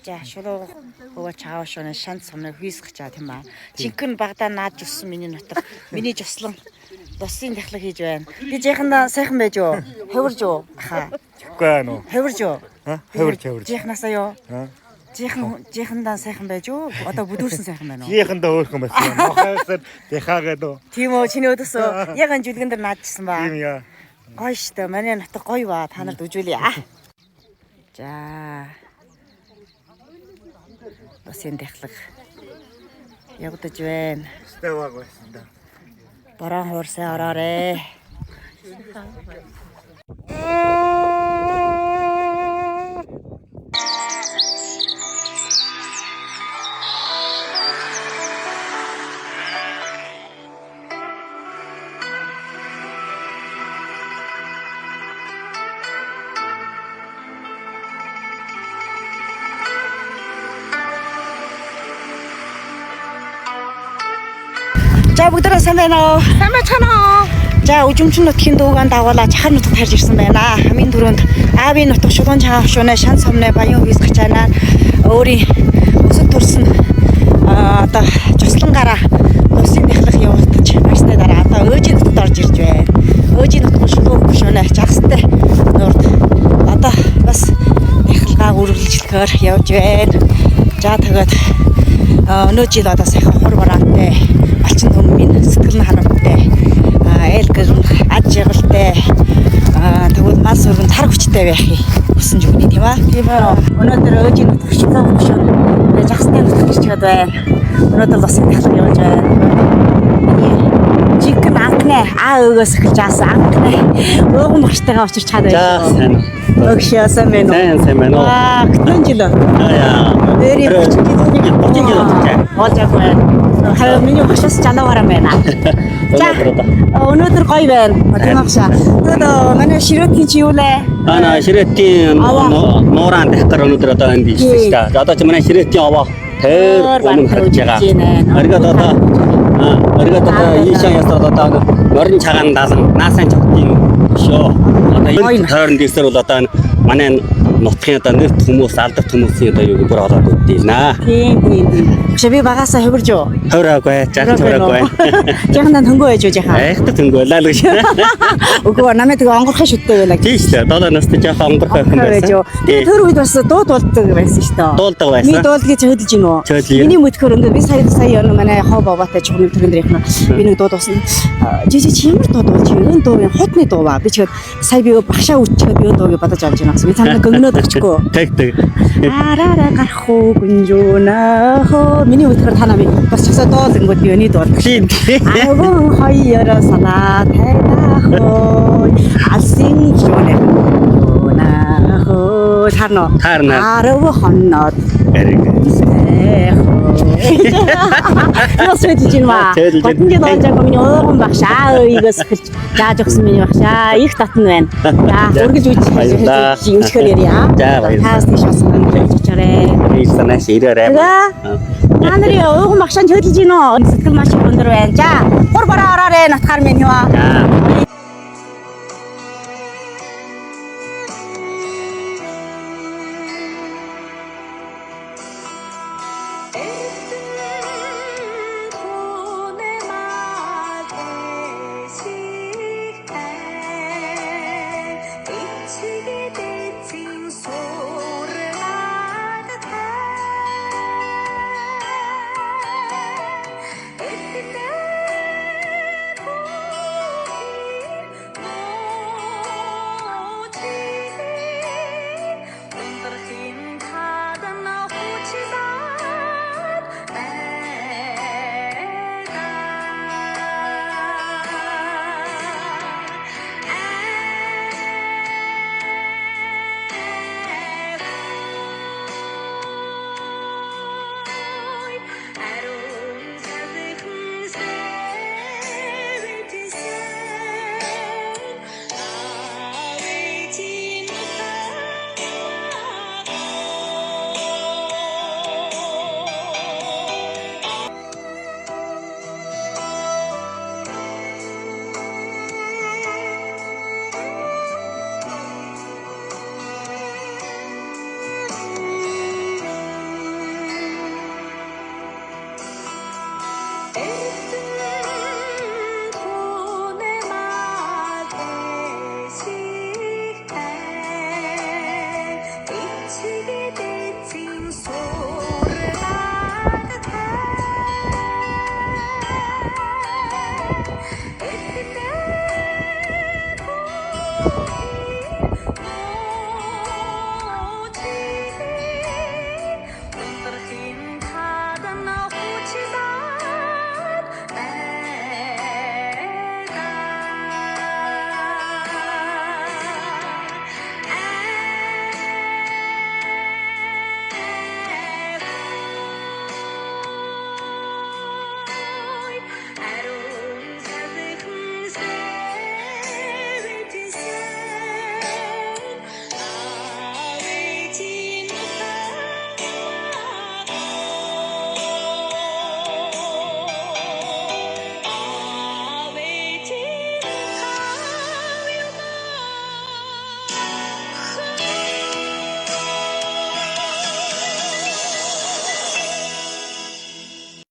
За шулуу хөвөө чаав шөнө шант сумны хүйсгэж чаа тийм ба. Жинхэнэ багада наад жусан миний нутаг. Миний жуслан досын дахлаг хийж байна. Би жихэнда сайхан байж юу? Хөвөрж юу? Аха. Үгүй ээ нөө. Хөвөрж юу? Хөвөрж. Жихнасаа юу? Жихэндаа сайхан байж юу? Одоо бүдүүрсэн сайхан байна уу? Жихэндээ өөрхөн байсан. Нохоосод яхаагаад уу. Тийм үү, чиний өдөөсөө яг энэ жүлгэн дээр наадчихсан ба. Тийм яа. Гоё штэ. Манай нутаг гоё ба. Та нарт үзүүлье. За. Досын дахлаг явагдаж байна. Ставаг байсан да. Бороо хуурсаа ороорой. За бүгдээ сайн байна уу? Сайн байна уу? За үжимчин нутгийн дуугаан дагуулаа чахар нутагт харж ирсэн байна. Хамгийн түрүүнд аавын нутаг шулуун чаав шунаа шан сумны баян хүйсгэж байна. Өөрийн өсөд төрсөн одоо жуслангаараа усын дахлах явуултаж байсны дараа одоо өөжийн нутагт орж ирж байна. Өөжийн нутаг шулуун шунаа чагстай нурд одоо бас дахлгаа үргэлжлэхээр явж байна. За тэгээд өнөө жил одоо сайхан хур бараантай балчин төмийн сэтгэл нь харамтай айл гэрн аж жаргалтай тэгвэл мал сүргэн тар хүчтэй байхыг хүсэн ч үгүй тийм аа. Тийм ээ. Өнөөдөр өөжийн нутаг шулуун хөшөө жагсны нутаг гэж чад байна. Өнөөдөр бас дахлаг явж байна. Жинхэнэ анхны өөгөөс эхэлж аасан анхны өөгөн багштайгаа очирч чад байна. За сайн. Өгшөө сайн байна уу? Сайн байна уу? Хэдэн жил? Яа. Өөрийн 30 жил болж байгаа. Хаяа миний багшаас жалуугаар байна. За өнөөдөр гоё байна. Тийм багшаа. Өнөөдөр манай ширэтийн чи юу лээ? Ана ширэтийн нууран дахтар өнөөдөр одоо энд ирсэн шүү дээ. Одоо чи манай ширэтийн овоо тэр өмнө харж байгаа. Оргод одоо ийшаа ясаад одоо морин цагаан даалан наасан чогтын шүү. Одоо энэ тойрон дэсэр бол одоо манай нутгийн одоо нэрт хүмүүс алдарт хүмүүсийн одоо юу бүр олоод өгдөө. Тийм. Багш би багасаа хөвөрж юу? Хөрөөгүй, жаахан хөрөөгүй. Жаахан хөнгөө байж юу жаахан? Айхтар хөнгөө лаа л гэж. Үгүй намайг тэгээ онгорхын шүттэй байлаа. Тийм шүү дээ. 7 настай жаахан онгорхой хүн байсан. Тэгээ тэр үед бас дууд болдог байсан шүү дээ. Дуулдаг байсан. Би дуулдгийг хөдөлж гин үү? Миний мөдгөр өнгө би сая манай хоо бабатай чухал төрөндөрийнх нь би нэг дууд уусан. Жижиг чи ямар дууд болж юм? Энэ дуу хотны дуу ба. Би ч сая би багшаа үтчихэд би энэ дууг бодож авч байна гэсэн. Би цаана гөнгнөөд өгчгүй. Тэг. Араараа гарах уу гүнжүүнаа хөө миний өтгөр танаа би бас часаа дуулангууд би өний дуулдаг. Тийм. Агуу хоёроо салаа тайдах уу алсын жонэ наа Харна. арав хоннод Яс wedi жинма. Батнгийн доолжаг миний ууган багшаа өөйгөөс эхэлж зааж өгсөн миний багшаа их татна байна. За үргэлж үжихээр ярья. Таас тийш осон хэлчихээрэй. Би санаас ирээрэй. Та нарын ууган багшаа хөдөлж гинөө. Сэтгэл маш их өндөр байна. За хур бараа ороорой натхаар минь юу.